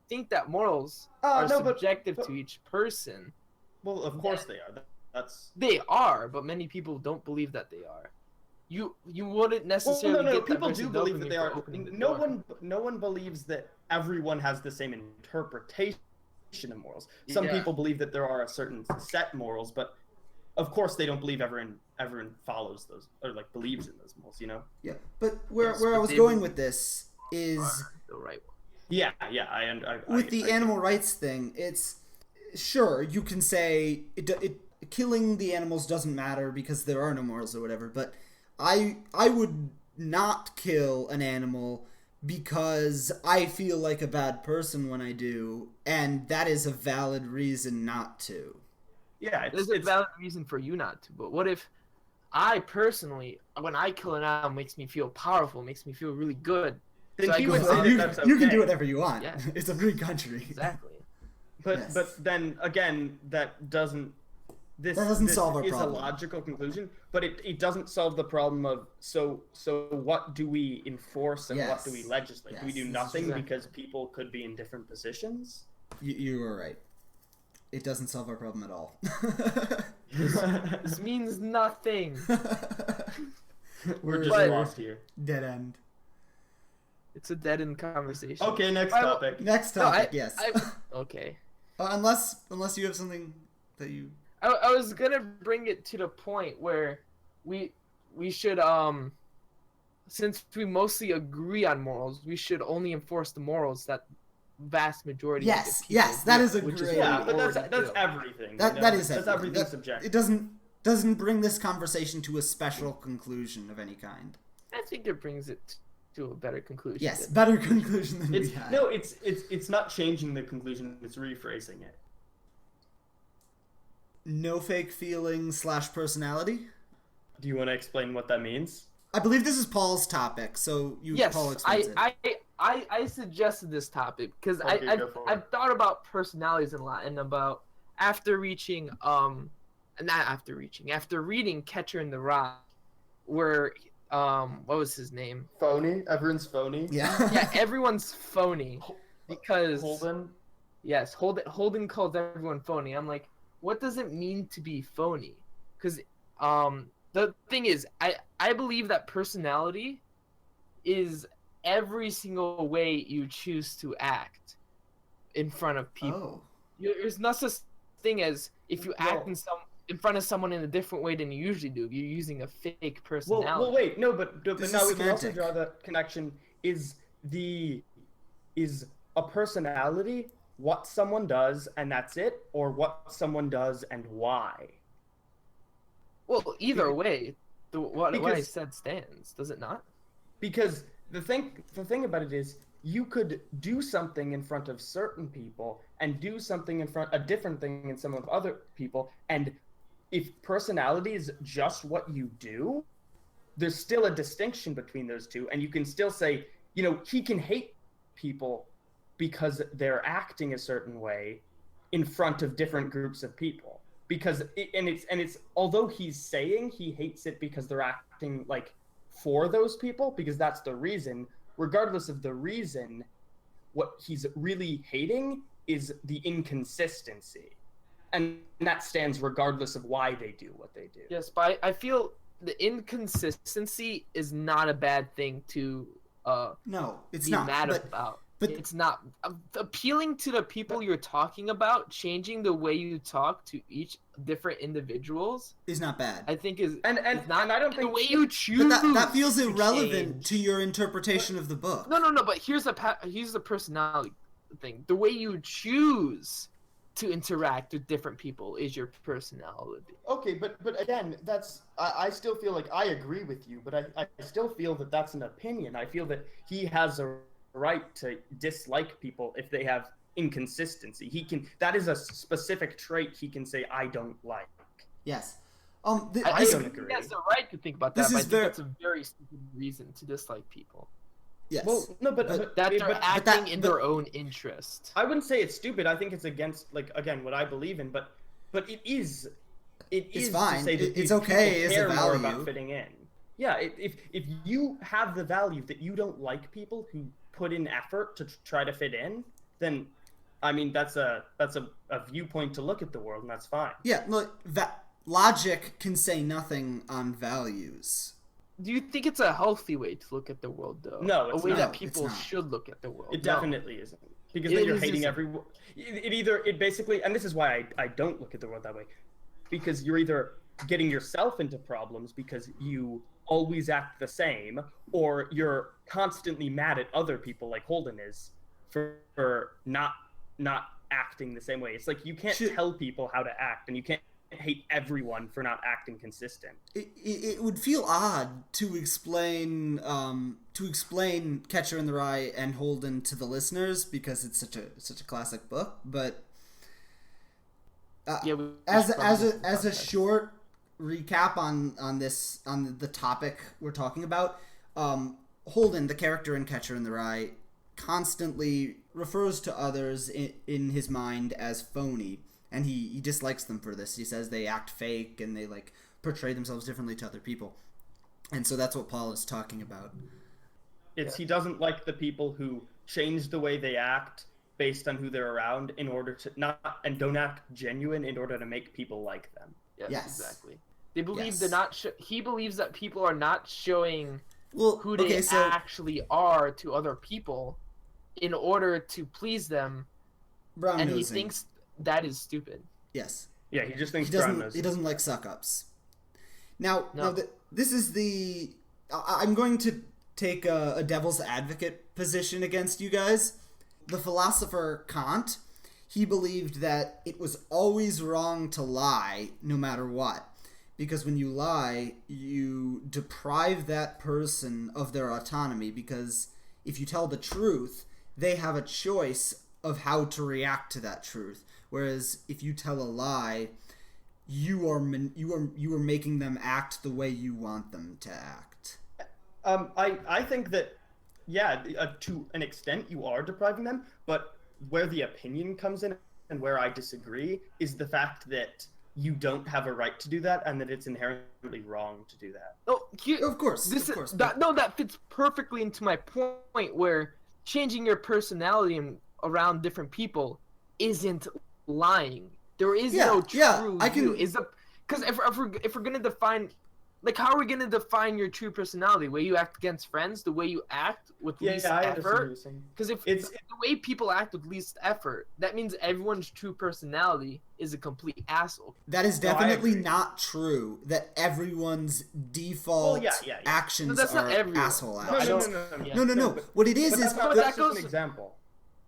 think that morals are subjective to each person, well, of course they are. They are, but many people don't believe that they are. You wouldn't necessarily get people that do burst of believe that dopamine they for are. opening the door. No one believes that everyone has the same interpretation of morals. Some Yeah. people believe that there are a certain set morals, but of course they don't believe everyone follows those or like believes in those morals, you know? Yeah, but where Yes, I but was they going believe with this is the right one. Yeah, with the animal rights thing. It's sure you can say killing the animals doesn't matter because there are no morals or whatever, but I would not kill an animal because I feel like a bad person when I do, and that is a valid reason not to. Yeah, There's a valid reason for you not to, but what if I personally, when I kill an animal, makes me feel powerful, makes me feel really good? Then So he I would go say out- that that's okay. You can do whatever you want. Yeah. It's a free country. Exactly. But Yes. but then again, that doesn't solve our is problem. a logical conclusion, but it doesn't solve the problem of so what do we enforce and what do we Yes. legislate? Do we Yes, do this is nothing exactly- because people could be in different positions? You were right. It doesn't solve our problem at all. This means nothing. We're just But- lost here. Dead end. It's a dead end conversation. Okay, next I- topic. Next No, topic, yes. Okay. Unless you have something that you... I was gonna bring it to the point where we should since we mostly agree on morals, we should only enforce the morals that vast majority of the Yes, people yes, that agree is a on, which great... what Yeah, we but already that's do. everything. That you know? that is that's everything. everything subjective. It doesn't bring this conversation to a special conclusion of any kind. I think it brings it to a better conclusion. Yes, than- better conclusion than It's we had. no, it's not changing the conclusion. It's rephrasing it. No fake feelings / personality. Do you want to explain what that means? I believe this is Paul's topic, so Paul Yes, explains it. I suggested this topic because Okay, go for it. I've thought about personalities a lot and about after reading Catcher in the Rye, where what was his name? Phony. Everyone's phony. Yeah. Yeah, everyone's phony because Holden. yes, Holden calls everyone phony. I'm like, what does it mean to be phony? Because the thing is, I believe that personality is every single way you choose to act in front of people. There's no such thing as if you act in front of someone in a different way than you usually do. You're using a fake personality. Well, wait, no, but This now is we can also semantic. draw the connection. Is a personality what someone does and that's it, or what someone does and why? Well, either way, what I Because- said stands, does it not? Because the thing about it is you could do something in front of certain people and do something a different thing in some of other people, and if personality is just what you do, there's still a distinction between those two, and you can still say, he can hate people because they're acting a certain way in front of different groups of people, because it's although he's saying he hates it because they're acting like for those people, because that's the reason, regardless of the reason, what he's really hating is the inconsistency, and that stands regardless of why they do what they do. Yes, but I feel the inconsistency is not a bad thing to No, it's be not. mad but about. but- It's not appealing to the people you're talking about, changing the way you talk to each different individuals. is not bad. I think is And not and I don't the think way you choose. But that feels to irrelevant change. to your interpretation of the book. No. But here's the personality thing. The way you choose to interact with different people is your personality. Okay, but again, I still feel like I agree with you, but I still feel that that's an opinion. I feel that he has a right to dislike people if they have inconsistency. That is a specific trait he can say I don't like. Yes. I This, don't agree. He has the right to think about This that, but I is think very- that's a very stupid reason to dislike people. Yes. Well, no, but that they're but acting in their own interest. I wouldn't say it's stupid. I think it's against, like, again, what I believe in. But it is. It's fine. To say that It's okay as a care more value. about fitting in. Yeah, if you have the value that you don't like people who put in effort to try to fit in, then, I mean, that's a viewpoint to look at the world, and that's fine. Yeah, look, logic can say nothing on values. Do you think it's a healthy way to look at the world, though? No, a it's way not. that It's people not. should look at the world. It definitely isn't, because It then you're is- hating isn't. everyone. It basically, and this is why I don't look at the world that way, because you're either getting yourself into problems because you always act the same, or you're constantly mad at other people, like Holden is, for not acting the same way. It's like you can't tell people how to act, and you can't hate everyone for not acting consistent. It would feel odd to explain Catcher in the Rye and Holden to the listeners because it's such a classic book, but as a short recap on the topic we're talking about, Holden, the character in Catcher in the Rye, constantly refers to others in his mind as phony, and he dislikes them for this. He says they act fake and they like portray themselves differently to other people, and so that's what Paul is talking about. He doesn't like the people who change the way they act based on who they're around in order to don't act genuine in order to make people like them. Yes. Exactly. They believe they're not. He believes that people are not showing who they actually are to other people in order to please them, and he thinks that is stupid. Yes. Yeah, he just thinks he doesn't like suck-ups. Now, this is the. I'm going to take a devil's advocate position against you guys. The philosopher Kant, he believed that it was always wrong to lie, no matter what. Because when you lie, you deprive that person of their autonomy, because if you tell the truth, they have a choice of how to react to that truth. Whereas if you tell a lie, you are making them act the way you want them to act. I think that, to an extent you are depriving them, but where the opinion comes in and where I disagree is the fact that you don't have a right to do that, and that it's inherently wrong to do that. Oh, of course. That fits perfectly into my point, where changing your personality around different people isn't lying. There is no true you. Because if we're gonna define, like, how are we gonna define your true personality? The way you act against friends, the way you act with least effort. Because if the way people act with least effort, that means everyone's true personality is a complete asshole. That is definitely not true. That everyone's default actions are asshole actions. No. What it is that's just an example.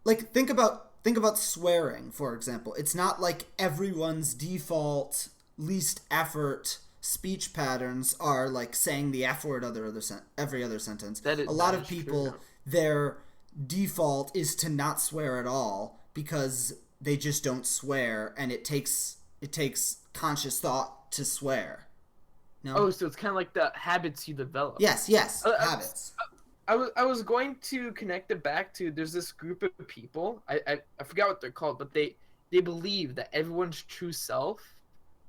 Like, think about swearing, for example. It's not like everyone's default least effort speech patterns are like saying the F word every other sentence. A lot of people, their default is to not swear at all because they just don't swear, and it takes conscious thought to swear. No? Oh, so it's kind of like the habits you develop. Yes, habits. I was going to connect it back to, there's this group of people, I forgot what they're called, but they believe that everyone's true self,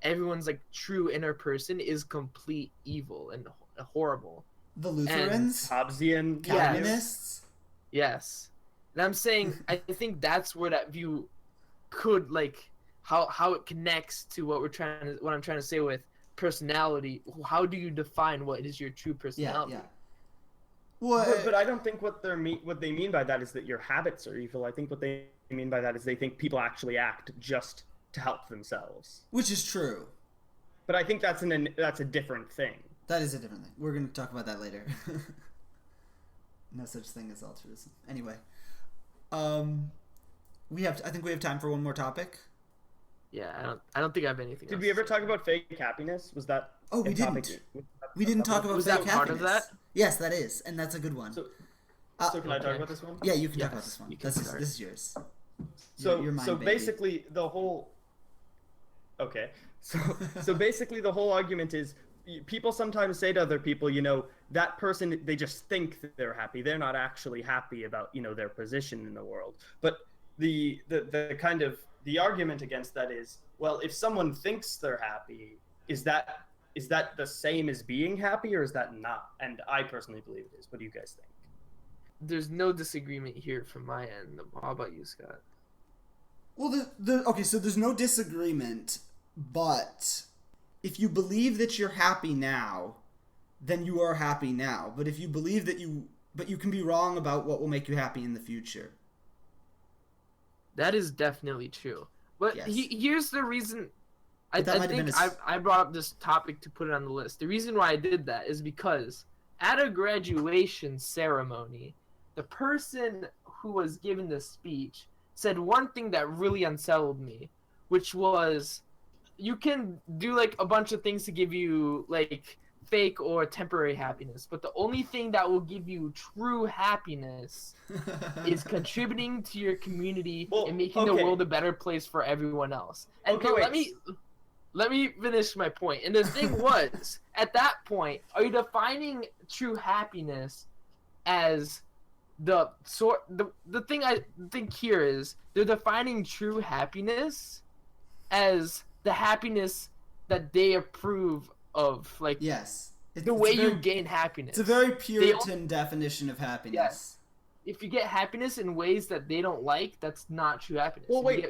everyone's like true inner person is complete evil and horrible. The Lutherans? Hobbesian Calvinists? Yes. And I'm saying, I think that's where that view could, like, how it connects to what I'm trying to say with personality. How do you define what is your true personality? Yeah. But I don't think what they mean by that is that your habits are evil. I think what they mean by that is they think people actually act just to help themselves. Which is true. But I think that's a different thing. That is a different thing. We're going to talk about that later. No such thing as altruism. Anyway, I think we have time for one more topic. Yeah, I don't think I have anything. Did we ever talk about fake happiness? Was that? Oh, we didn't. We didn't talk about fake happiness. Part of that? Yes, that is, and that's a good one. So can I talk about this one? Yeah, you can talk about this one. This is yours. So basically the whole. Okay, so basically the whole argument is people sometimes say to other people, you know, that person, they just think that they're happy. They're not actually happy about, you know, their position in the world. But the kind of the argument against that is, well, if someone thinks they're happy, is that the same as being happy, or is that not? And I personally believe it is. What do you guys think? There's no disagreement here from my end. How about you, Scott? Well, okay, so there's no disagreement, but if you believe that you're happy now, then you are happy now. But if you believe that but you can be wrong about what will make you happy in the future. That is definitely true. But Yes. Here's the reason. I But that might have think been I brought up this topic to put it on the list. The reason why I did that is because at a graduation ceremony, the person who was given the speech said one thing that really unsettled me, which was, you can do like a bunch of things to give you like fake or temporary happiness, but the only thing that will give you true happiness is contributing to your community and making the world a better place for everyone else. And let me finish my point. And the thing was, at that point, are you defining true happiness as the thing I think here is, they're defining true happiness as the happiness that they approve of, like, Yes. the way you gain happiness. It's a very Puritan definition of happiness. Yes. If you get happiness in ways that they don't like, that's not true happiness. Well, wait.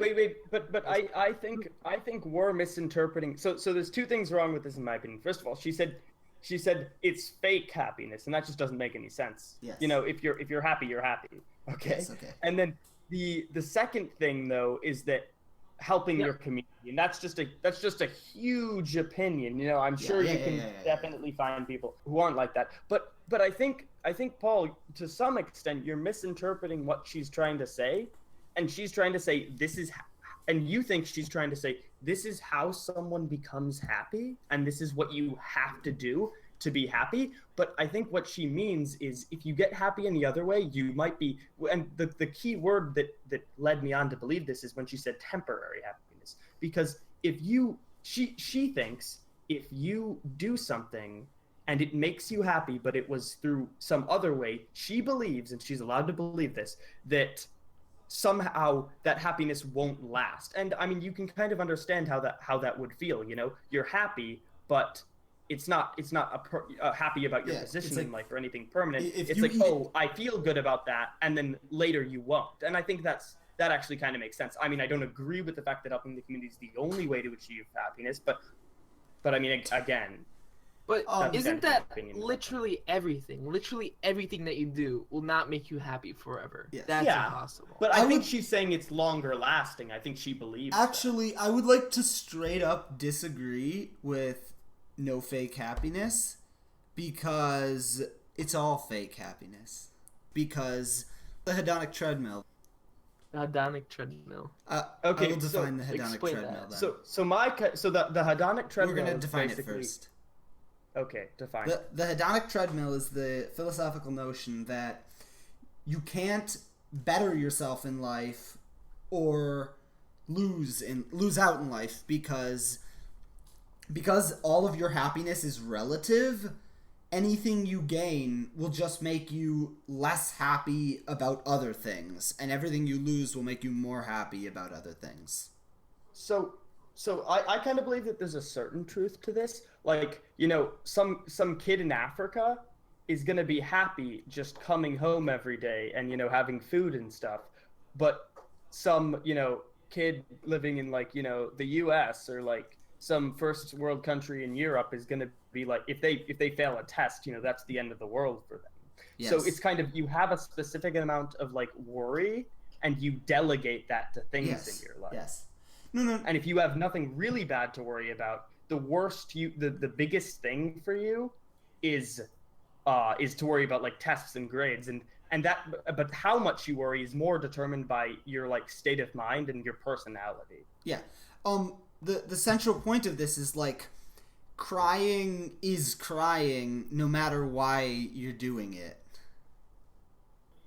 But I think we're misinterpreting. So there's two things wrong with this, in my opinion. First of all, she said it's fake happiness, and that just doesn't make any sense. Yes. You know, if you're happy, you're happy. Okay. Yes, okay. And then the second thing, though, is that helping your community, and that's just a huge opinion. You know, I'm sure you can definitely find people who aren't like that. But I think Paul, to some extent, you're misinterpreting what she's trying to say, and she's trying to say and you think she's trying to say this is how someone becomes happy, and this is what you have to do to be happy. But I think what she means is, if you get happy in the other way, you might be, and the key word that led me on to believe this is when she said temporary happiness, because she thinks if you do something and it makes you happy, but it was through some other way, she believes, and she's allowed to believe this, that somehow that happiness won't last. And I mean, you can kind of understand how that would feel. You know, you're happy, but it's not happy about your position in life or anything permanent. It's like, oh, I feel good about that, and then later you won't. And I think that actually kind of makes sense. I mean, I don't agree with the fact that helping the community is the only way to achieve happiness, but I mean, again. But isn't that literally everything? Literally everything that you do will not make you happy forever. Yes. That's impossible. But I think she's saying it's longer lasting. I think she believes Actually, I would like to straight up disagree with no fake happiness, because it's all fake happiness. Because the hedonic treadmill. The hedonic treadmill. Okay, I will define the hedonic treadmill then. So the hedonic treadmill. We're going to define it first. Okay, define. The hedonic treadmill is the philosophical notion that you can't better yourself in life or lose out in life, because all of your happiness is relative. Anything you gain will just make you less happy about other things, and everything you lose will make you more happy about other things. So I kind of believe that there's a certain truth to this. Like, you know, some kid in Africa is going to be happy just coming home every day and, you know, having food and stuff. But some, you know, kid living in, like, you know, the US or like some first world country in Europe is going to be like, if they fail a test, you know, that's the end of the world for them. Yes. So it's kind of, you have a specific amount of like worry, and you delegate that to things in your life. Yes. No. And if you have nothing really bad to worry about, the biggest thing for you is to worry about like tests and grades, but how much you worry is more determined by your like state of mind and your personality. Yeah. The central point of this is like, crying is crying no matter why you're doing it.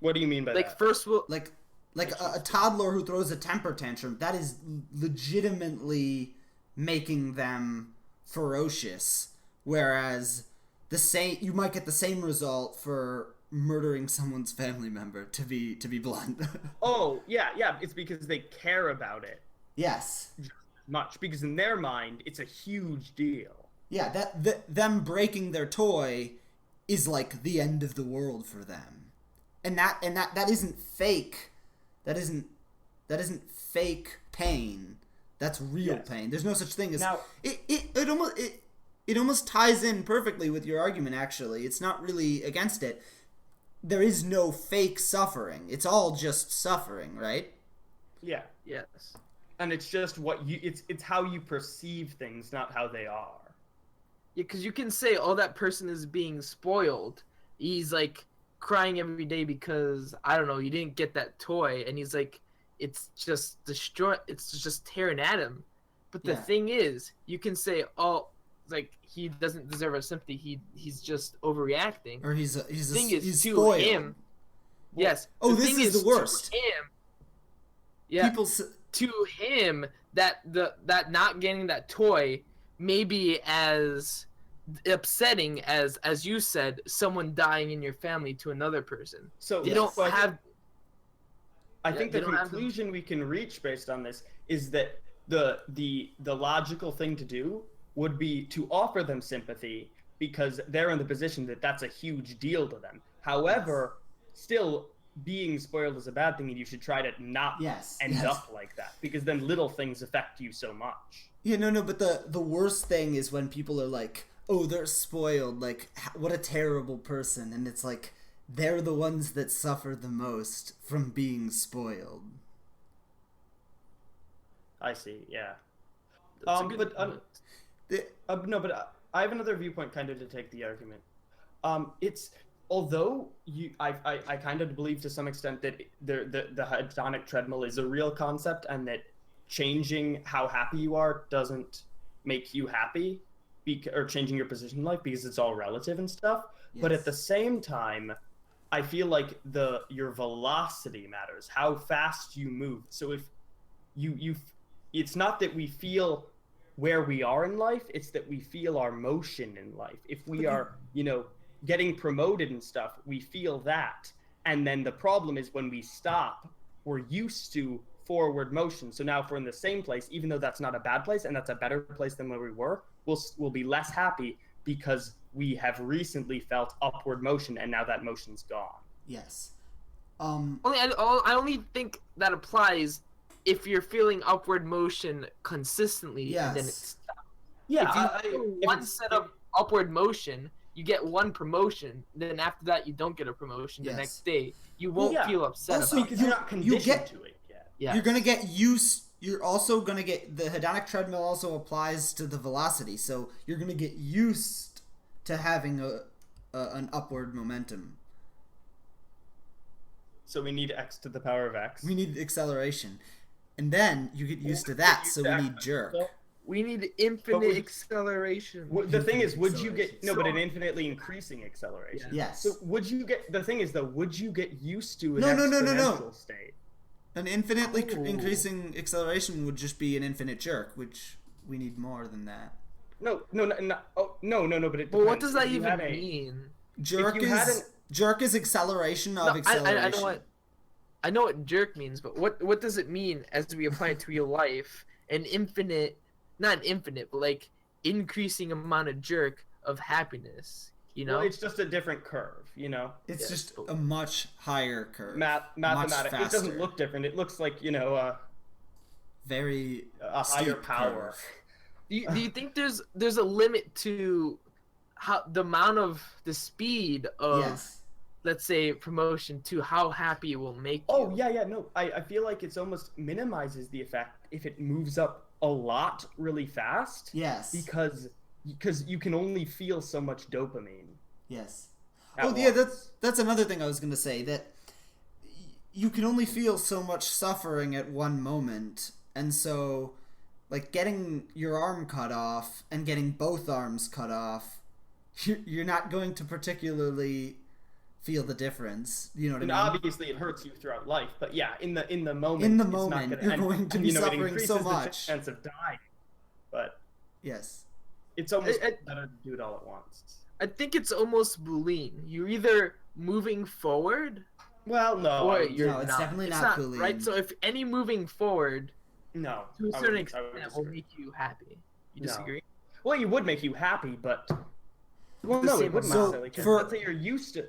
What do you mean by that? Like a toddler who throws a temper tantrum, that is legitimately making them ferocious. whereas you might get the same result for murdering someone's family member, to be blunt. Oh, yeah, it's because they care about it Yes. just as much, because in their mind it's a huge deal. Yeah, them breaking their toy is like the end of the world for them. And that isn't fake. That isn't fake pain. That's real pain. There's no such thing as now, it almost ties in perfectly with your argument, actually. It's not really against it. There is no fake suffering. It's all just suffering, right? Yeah. Yes. And it's just it's how you perceive things, not how they are. Yeah, because you can say, oh, that person is being spoiled. He's like crying every day because, I don't know, you didn't get that toy, and he's like, it's just tearing at him. But the thing is, you can say, oh, like, he doesn't deserve our sympathy. He's just overreacting. Or he's to him. Yes. Oh, this is the worst. To him. Yeah. To him, that not getting that toy may be as upsetting as you said, someone dying in your family to another person. So they don't have. I think the conclusion we can reach based on this is that the logical thing to do would be to offer them sympathy, because they're in the position that that's a huge deal to them. However, still being spoiled is a bad thing, and you should try to not end up like that, because then little things affect you so much. Yeah, no, but the worst thing is when people are like, oh, they're spoiled, like, what a terrible person, and it's like, they're the ones that suffer the most from being spoiled. I see, yeah. I have another viewpoint kind of to take the argument. It's although I kind of believe to some extent that the hedonic treadmill is a real concept, and that changing how happy you are doesn't make you happy, or changing your position in life, because it's all relative and stuff. Yes. But at the same time, I feel like your velocity matters, how fast you move. So if you it's not that we feel where we are in life, it's that we feel our motion in life. If we are, getting promoted and stuff, we feel that. And then the problem is when we stop, we're used to forward motion. So now if we're in the same place, even though that's not a bad place and that's a better place than where we were, we'll be less happy because we have recently felt upward motion, and now that motion's gone. Yes. I only think that applies if you're feeling upward motion consistently, and then it stops. Yeah. If you do one set of upward motion, you get one promotion. Then after that, you don't get a promotion the next day. You won't feel upset also, about it. Because you're not conditioned to it yet. Yes. You're gonna get used. You're also gonna get the hedonic treadmill also applies to the velocity, so you're gonna get used to having an upward momentum. So we need x to the power of x. We need acceleration, and then you get used to that. So we need jerk. We need infinite acceleration. The thing is, would you get but an infinitely increasing acceleration? Yes. So would you get? The thing is, though, would you get used to an No. exponential state? An infinitely increasing acceleration would just be an infinite jerk, which we need more than that. No. But it depends. Well, what does that even mean? Jerk is acceleration of acceleration. I know what jerk means, but what does it mean as we apply it to real life? An infinite, not infinite, but like increasing amount of jerk of happiness. Well, it's just a different curve, It's just a much higher curve. Mathematics. It doesn't look different. It looks like, very a higher power. Do you think there's a limit to how the amount of the speed of let's say promotion to how happy it will make you? Oh yeah, no. I feel like it's almost minimizes the effect if it moves up a lot really fast. Yes. Because you can only feel so much dopamine. Yes. That's another thing I was going to say, that you can only feel so much suffering at one moment, and so like getting your arm cut off and getting both arms cut off, you're not going to particularly feel the difference. You know what I mean? Obviously it hurts you throughout life, but yeah, in the moment, you're going to be suffering so much. It increases the chance of dying. But yes. It's almost I- better to do it all at once. I think it's almost Boolean. You're either moving forward Well, no. or I would- you're No, it's not. definitely It's not right? Boolean. So if any moving forward No. to a I certain would- I would extent will disagree. make you happy. You No. disagree? Well, it would make you happy, but well, The no, same it wouldn't amount. necessarily. 'Cause For- let's say you're used to.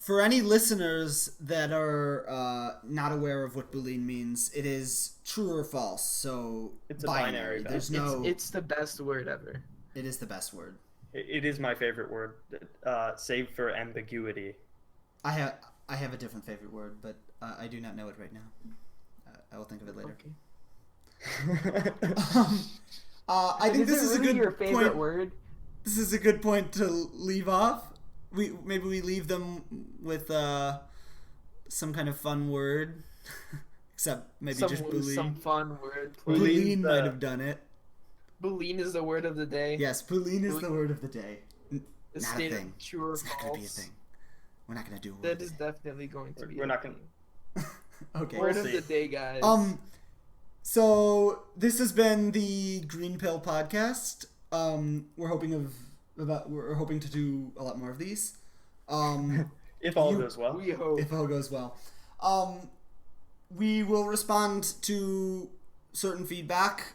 For any listeners that are not aware of what Boolean means, it is true or false. So It's a binary. binary There's value. no. It's the best word ever. It is the best word. It is my favorite word, save for ambiguity. I have a different favorite word, but I do not know it right now. I will think of it later. Okay. I think this is a good your favorite point. word. This is a good point to leave off. Maybe we leave them with some kind of fun word, except maybe just Boolean. Some fun word. Boolean. Boolean Boolean's, might have done it. Boolean is the word of the day. Yes, Boolean is the word of the day. The Not a state thing. of true or It's not gonna be a false. thing. We're not gonna do a word That of is the day. definitely going to be. We're a not gonna- thing. Okay. Word We'll of see. the day, guys. So this has been the Green Pill podcast. We're hoping to do a lot more of these. If all You- goes well. we hope. If all goes well. We will respond to certain feedback.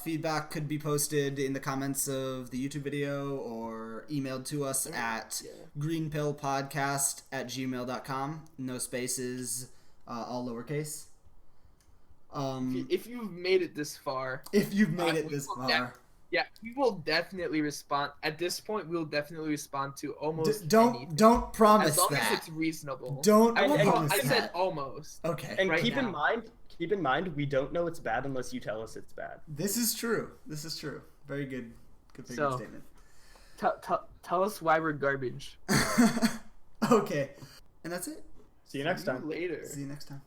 Feedback could be posted in the comments of the YouTube video or emailed to us at greenpillpodcast@gmail.com. No spaces, all lowercase. If you've made it this far, If you've made it we this will far. yeah, we will definitely respond. At this point, we'll definitely respond to almost anything. Don't promise As long that. as it's reasonable. Don't I, won't promise I that. said almost. Okay. And right keep now. in mind, we don't know it's bad unless you tell us it's bad. This is true. Very good. Very So- good statement. Tell us why we're garbage. Okay. And that's it. See you next See you time. later. See you next time.